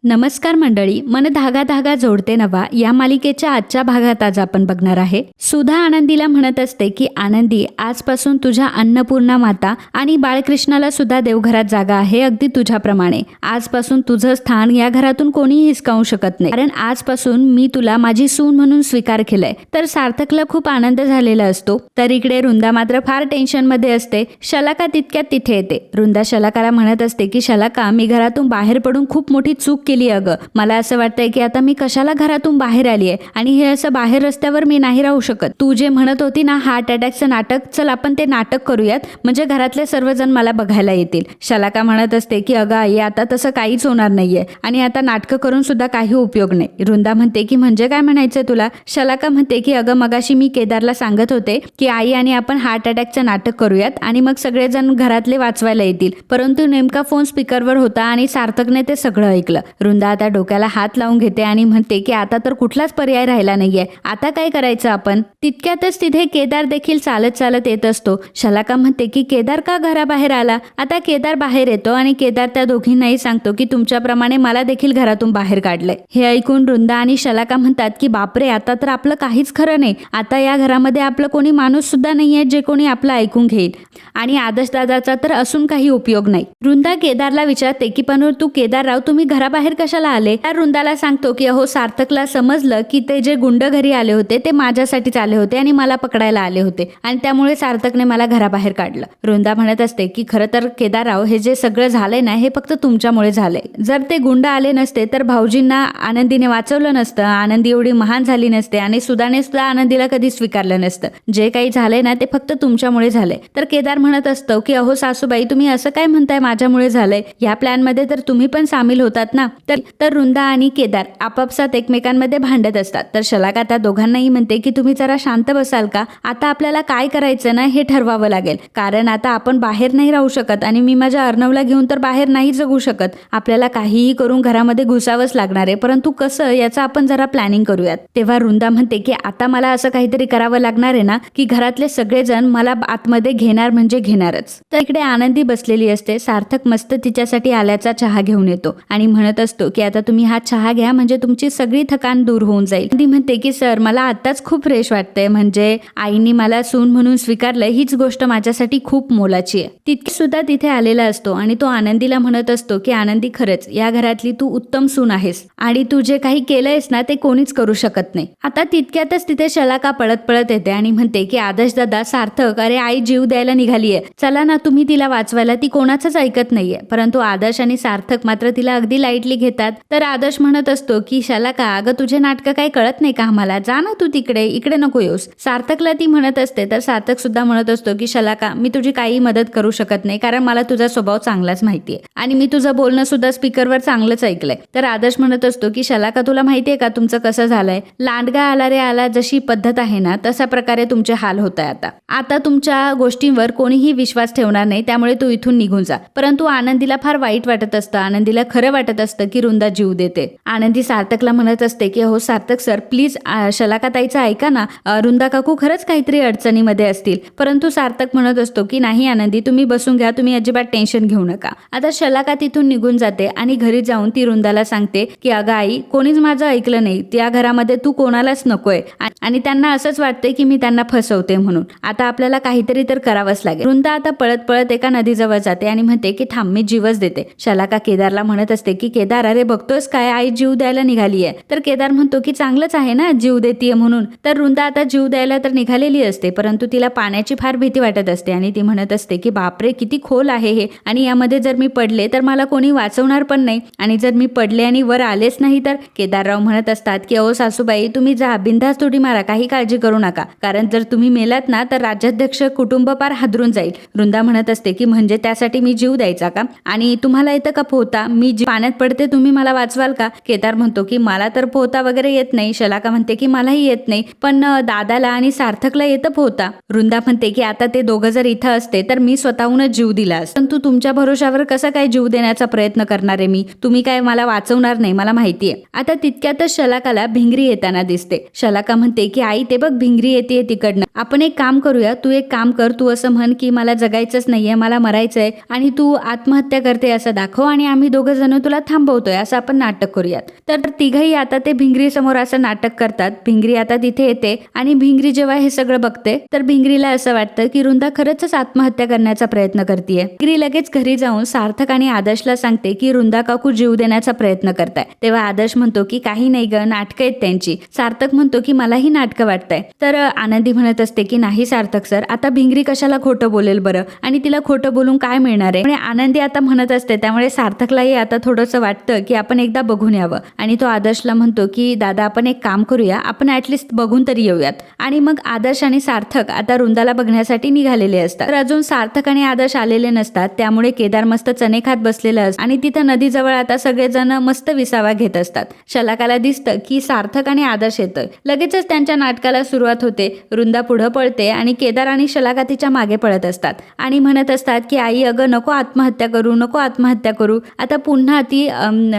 नमस्कार मंडळी, मन धागा धागा जोडते नवा या मालिकेच्या आजच्या भागात आज आपण बघणार आहे. सुधा आनंदीला म्हणत असते की आनंदी, आजपासून तुझ्या अन्नपूर्णा माता आणि बाळकृष्णाला सुद्धा देवघरात जागा आहे, अगदी तुझ्याप्रमाणे. आजपासून तुझं स्थान या घरातून कोणीही हिसकावू शकत नाही, कारण आजपासून मी तुला माझी सून म्हणून स्वीकार केलंय. तर सार्थकला खूप आनंद झालेला असतो. तर इकडे वृंदा मात्र फार टेन्शन मध्ये असते. शलाका तितक्यात तिथे येते. वृंदा शलाकाला म्हणत असते की शलाका, मी घरातून बाहेर पडून खूप मोठी चूक केली अगं. मला असं वाटतंय की आता मी कशाला घरातून बाहेर आली आहे आणि हे असं बाहेर रस्त्यावर मी नाही राहू शकत. तू जे म्हणत होती ना हार्ट अटॅकचं नाटक, चल आपण ते नाटक करूयात, म्हणजे घरातले सर्वजण मला बघायला येतील. शलाका म्हणत असते की अगं आई, आता तसं काहीच होणार नाहीये आणि आता नाटकं करून सुद्धा काही उपयोग नाही. वृंदा म्हणते की म्हणजे काय म्हणायचं तुला? शलाका म्हणते की अगं, मगाशी मी केदारला सांगत होते की आई आणि आपण हार्ट अटॅकचं नाटक करूयात आणि मग सगळेजण घरातले वाचवायला येतील, परंतु नेमका फोन स्पीकरवर होता आणि सार्थकने ते सगळं ऐकलं. वृंदा आता डोक्याला हात लावून घेते आणि म्हणते की आता तर कुठलाच पर्याय राहिला नाहीये, आता काय करायचं आपण? तितक्यातच तिथे केदार देखील चालत चालत येत असतो. शलाका म्हणते की केदार का घराबाहेर आला? आता केदार बाहेर येतो आणि केदार त्या दोघींनाही सांगतो की तुमच्याप्रमाणे मला देखील घरातून बाहेर काढलंय. हे ऐकून वृंदा आणि शलाका म्हणतात की बापरे, आता तर आपलं काहीच खरं नाही. आता या घरामध्ये आपलं कोणी माणूस सुद्धा नाहीये जे कोणी आपलं ऐकून घेईल, आणि आदर्श दादाचा तर असून काही उपयोग नाही. वृंदा केदारला विचारते की पण तू केदारराव, तुम्ही घराबाहेर कशाला आले? त्या वृंदाला सांगतो की अहो, सार्थकला समजलं की ते जे गुंड घरी आले होते ते माझ्यासाठीच आले होते आणि मला पकडायला आले होते आणि त्यामुळे सार्थकने मला घराबाहेर काढलं. वृंदा म्हणत असते की खरं तर केदारराव, हे जे सगळं झालंय ना हे फक्त तुमच्यामुळे झालंय. जर ते गुंड आले नसते तर भाऊजींना आनंदीने वाचवलं नसतं, आनंदी एवढी महान झाली नसते आणि सुधाने सुद्धा आनंदीला कधी स्वीकारलं नसतं. जे काही झालंय ना ते फक्त तुमच्यामुळे झालंय. तर केदार म्हणत असतो की अहो सासूबाई, तुम्ही असं काय म्हणताय माझ्यामुळे झालंय? या प्लॅन मध्ये तर तुम्ही पण सामील होतात ना. तर वृंदा आणि केदार आपापसात एकमेकांमध्ये भांडत असतात. तर शलाका त्या दोघांनाही म्हणते की तुम्ही जरा शांत बसाल का? आता आपल्याला काय करायचं ना हे ठरवावं लागेल, कारण आता आपण बाहेर नाही राहू शकत आणि मी माझ्या अर्णवला घेऊन तर बाहेर नाही जगू शकत. आपल्याला काहीही करून घरामध्ये घुसावंच लागणार आहे, परंतु कसं याचं आपण जरा प्लॅनिंग करूयात. तेव्हा वृंदा म्हणते की आता मला असं काहीतरी करावं लागणार आहे ना की घरातले सगळेजण मला आतमध्ये घेणार म्हणजे घेणारच. तर इकडे आनंदी बसलेली असते. सार्थक मस्त तिच्यासाठी आल्याचा चहा घेऊन येतो आणि म्हणत असतो की आता तुम्ही हा चहा घ्या, म्हणजे तुमची सगळी थकान दूर होऊन जाईल. ती म्हणते की सर, मला आताच खूप फ्रेश वाटतंय, म्हणजे आईनी मला सून म्हणून स्वीकारलं, हीच गोष्ट माझ्यासाठी खूप मोलाची आहे. तितकी सुद्धा तिथे आलेला असतो आणि तो आनंदीला म्हणत असतो की आनंदी, खरंच या घरातली तू उत्तम सून आहेस आणि तू जे काही केलंयस ना ते कोणीच करू शकत नाही. आता तितक्यातच तिथे शलाका पळत पळत येते आणि म्हणते की आदर्श दादा, सार्थक, अरे आई जीव द्यायला निघालीये, चला ना तुम्ही तिला वाचवायला, ती कोणाचंच ऐकत नाहीये. परंतु आदर्श आणि सार्थक मात्र तिला अगदी लाईटली घेतात. तर आदर्श म्हणत असतो की शलाका, अगं तुझे नाटकं काही कळत नाही का आम्हाला? जा ना तू तिकडे, इकडे नको येऊस. सार्थकला ती म्हणत असते. तर सार्थक सुद्धा म्हणत असतो की शलाका, मी तुझी काही मदत करू शकत नाही, कारण मला तुझा स्वभाव चांगलाच माहितीये आणि मी तुझं बोलणं सुद्धा स्पीकरवर चांगलंच ऐकलंय. तर आदर्श म्हणत असतो की शलाका, तुला माहितीये का तुमचं कसं झालंय? लांडगा आला रे आला जशी पद्धत आहे ना तशा प्रकारे तुमचे हाल होत आहे. आता तुमच्या गोष्टींवर कोणीही विश्वास ठेवणार नाही, त्यामुळे तू इथून निघून जा. परंतु आनंदीला फार वाईट वाटत असतं. आनंदीला खरं वाटत असतं की वृंदा जीव देते. आनंदी सार्थकला म्हणत असते की हो सार्थक सर, प्लीज शलाका ताईचं ऐका ना, वृंदा काकू खरंच काहीतरी अडचणीमध्ये असतील. परंतु सार्थक म्हणत असतो की नाही आनंदी, तुम्ही बसून घ्या, तुम्ही अजिबात टेन्शन घेऊ नका. आता शलाका तिथून निघून जाते आणि घरी जाऊन ती वृंदाला सांगते की अगं आई, कोणीच माझं ऐकलं नाही, त्या घरामध्ये तू कोणालाच नकोय आणि त्यांना असंच वाटतंय की मी त्यांना फसवते म्हणून. आता आपल्याला काहीतरी तर करावंच लागेल. वृंदा आता पळत पळत एका नदीजवळ जाते आणि म्हणते की थांब, मी जीवच देते. शलाका केदारला म्हणत असते की केदार, अरे बघतोस काय, आई जीव द्यायला निघालीये. तर केदार म्हणतो की चांगलंच आहे ना, जीव देतीये म्हणून. तर वृंदा आता जीव द्यायला तर निघालेली असते, परंतु तिला पाण्याची फार भीती वाटत असते आणि ती म्हणत असते की बापरे, किती खोल आहे हे, आणि यामध्ये जर मी पडले तर मला कोणी वाचवणार पण नाही, आणि जर मी पडले आणि वर आलेच नाही तर? केदारराव म्हणत असतात की अहो सासूबाई, तुम्ही जा, बिंदास उडी मारा, काही काळजी करू नका, कारण जर तुम्ही मेलात ना तर राज्याध्यक्ष कुटुंब फार हादरून जाईल. वृंदा म्हणत असते की म्हणजे त्यासाठी मी जीव द्यायचा का? आणि तुम्हाला येतं का पोहता? मी पाण्यात पडते, तुम्ही मला वाचवाल का? केदार म्हणतो की मला तर पोहता वगैरे येत नाही. शलाका म्हणते की मलाही येत नाही, पण दादाला आणि सार्थकला येतं पोहता. वृंदा म्हणते की आता ते दोघं जर इथं असते तर मी स्वतःहूनच जीव दिला असता, परंतु तुमच्या भरोशावर कसा काय जीव देण्याचा प्रयत्न करणार आहे मी? तुम्ही काय मला वाचवणार नाही, मला माहितीये. आता तितक्यातच शलाकाला भिंगरी येताना दिसते. शलाका म्हणते की आई, ते बघ भिंगरी येते तिकडनं. आपण एक काम करूया, तू एक काम कर, तू असं म्हण की मला जगायचंच नाहीये, मला मरायचंय आणि तू आत्महत्या करते असं दाखव आणि आम्ही दोघं जण तुला थांबवू. थांबवतोय असं आपण नाटक करूयात. तर तिघही आता ते भिंगरी समोर असं नाटक करतात. भिंगरी आता तिथे येते आणि भिंगरी जेव्हा हे सगळं बघते तर भिंगरीला असं वाटतं की रुंदा खरंच आत्महत्या करण्याचा प्रयत्न करतेय. भिंगरी लगेच घरी जाऊन सार्थक आणि आदर्शला सांगते की रुंदा काकू जीव देण्याचा प्रयत्न करताय. तेव्हा आदर्श म्हणतो की काही नाही ग, नाटकं आहेत त्यांची. सार्थक म्हणतो की मलाही नाटकं वाटतंय. तर आनंदी म्हणत असते की नाही सार्थक सर, आता भिंगरी कशाला खोटं बोलेल बरं, आणि तिला खोटं बोलून काय मिळणार आहे. आनंदी आता म्हणत असते, त्यामुळे सार्थकलाही आता थोडंसं वाटतं की आपण एकदा बघून यावं. आणि तो आदर्शला म्हणतो की दादा आपण एक काम करूया, आपण ऍटलिस्ट बघून तरी येऊयात. आणि मग आदर्श आणि सार्थक आता रुंदाला बघण्यासाठी निघालेले असतात. तर अजून सार्थक आणि आदर्श आलेले नसतात. त्यामुळे केदार मस्त चणे खात बसलेलं असतं आणि तिथं नदीजवळ आता सगळेजण मस्त विसावा घेत असतात. शलाकाला दिसतं की सार्थक आणि आदर्श येतोय. लगेचच त्यांच्या नाटकाला सुरुवात होते. रुंदा पुढं पळते आणि केदार आणि शलाका तिच्या मागे पळत असतात आणि म्हणत असतात की आई अगं नको आत्महत्या करू, नको आत्महत्या करू. आता पुन्हा ती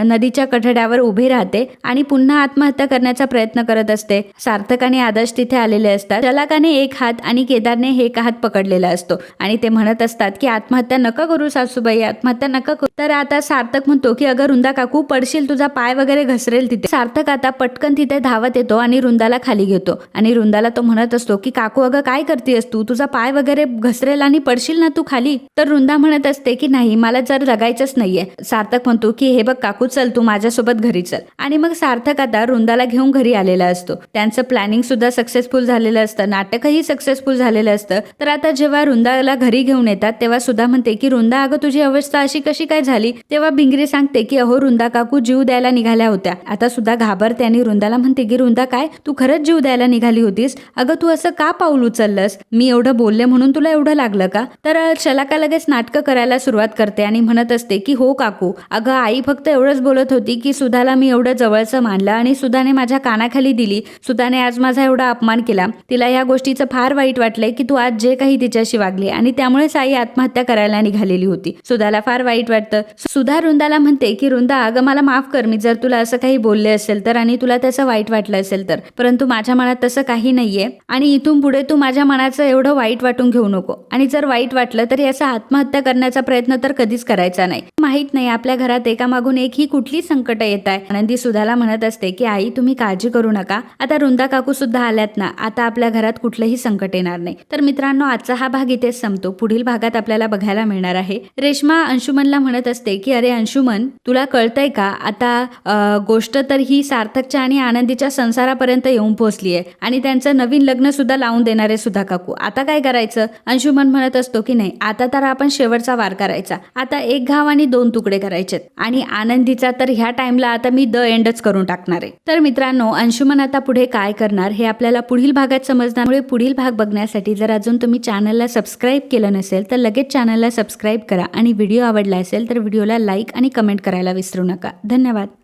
नदीच्या कठड्यावर उभी राहते आणि पुन्हा आत्महत्या करण्याचा प्रयत्न करत असते. सार्थक आणि आदर्श तिथे आलेले असतात. शलाकाने एक हात आणि केदारने एक हात पकडलेला असतो आणि ते म्हणत असतात की आत्महत्या नका करू सासूबाई, आत्महत्या नका करू. तर आता सार्थक म्हणतो की अगं रुंदा काकू पडशील, तुझा पाय वगैरे घसरेल तिथे. सार्थक आता पटकन तिथे धावत येतो आणि रुंदाला खाली घेतो आणि रुंदाला तो म्हणत असतो की काकू अगं काय करतेस तू, तुझा पाय वगैरे घसरेल आणि पडशील ना तू खाली. तर रुंदा म्हणत असते की नाही मला जर जगायचंच नाहीये. सार्थक म्हणतो की हे बघ काकू चल तू माझ्यासोबत घरी चल. आणि मग सार्थक आता रुंदाला घेऊन घरी आलेला असतो. त्यांचं प्लॅनिंग सुद्धा सक्सेसफुल झालेलं असतं, नाटकही सक्सेसफुल झालेलं असतं. तर आता जेव्हा रुंदाला घरी घेऊन येतात तेव्हा सुद्धा म्हणते की रुंदा अगं तुझी अवस्था अशी कशी काय झाली. तेव्हा भिंगरी सांगते की अहो रुंदा काकू जीव द्यायला निघाल्या होत्या. आता सुद्धा घाबरते आणि रुंदाला म्हणते की रुंदा काय तू खरंच जीव द्यायला निघाली होतीस. अगं तू असं का पाऊल उचललंस, मी एवढं बोलले म्हणून तुला एवढं लागलं का. तर शलाका लगेच नाटकं करायला सुरुवात करते आणि म्हणत असते की हो काकू, अगं आई फक्त एवढंच बोलत होती की सुधाला मी एवढं जवळचं मानलं आणि सुधाने माझ्या कानाखाली दिली. सुधाने आज माझा एवढा अपमान केला. तिला या गोष्टीचं फार वाईट वाटलंय की तू आज जे काही तिच्याशी वागली आणि त्यामुळेच आई आत्महत्या करायला निघालेली होती. सुधाला फार वाईट वाटतं. सुधा रुंदाला म्हणते की रुंदा अगं मला माफ कर, मी जर तुला असं काही बोलले असेल तर आणि तुला त्याचं वाईट वाटलं असेल तर, परंतु माझ्या मनात तसं काही नाहीये आणि इथून पुढे तू माझ्या मनाचं एवढं वाईट वाटून घेऊ नको आणि जर वाईट वाटलं तर याचा आत्महत्या करण्याचा प्रयत्न तर कधीच करायचा नाही. माहित नाही आपल्या घरात एकामागून एक ही कुठली संकट येत आहे. आनंदी सुधाला म्हणत असते की आई तुम्ही काळजी करू नका, आता रुंदा काकू सुद्धा आल्यात ना, आता आपल्या घरात कुठलंही संकट येणार नाही. तर मित्रांनो आजचा हा भाग इथेच संपतो. पुढील भागात आपल्याला बघायला मिळणार आहे रेश्मा अंशुमनला म्हणत असते की अरे अंशुमन तुला कळतंय का, आता गोष्ट तर ही सार्थकच्या आणि आनंदीच्या संसारापर्यंत येऊन पोहोचली आहे आणि त्यांचं नवीन लग्न सुद्धा लावून देणारे सुद्धा काकू. आता काय करायचं. अंशुमन म्हणत असतो की नाही आता तर आपण शेवटचा वार करायचा, आता एक घाव आणि दोन तुकडे करायचे आणि आनंदीचा तर ह्या टाइमला आता मी द एंडच करून टाकणार आहे. तर मित्रांनो अंशुमन आता पुढे काय करणार हे आपल्याला पुढील भागात समजणार. पुढील भाग बघण्यासाठी जर अजून तुम्ही चॅनलला सबस्क्राईब केलं नसेल तर लगेच चॅनलला सबस्क्राईब करा आणि व्हिडिओ आवडला असेल तर व्हिडिओला लाईक आणि कमेंट करायला विसरू नका. धन्यवाद.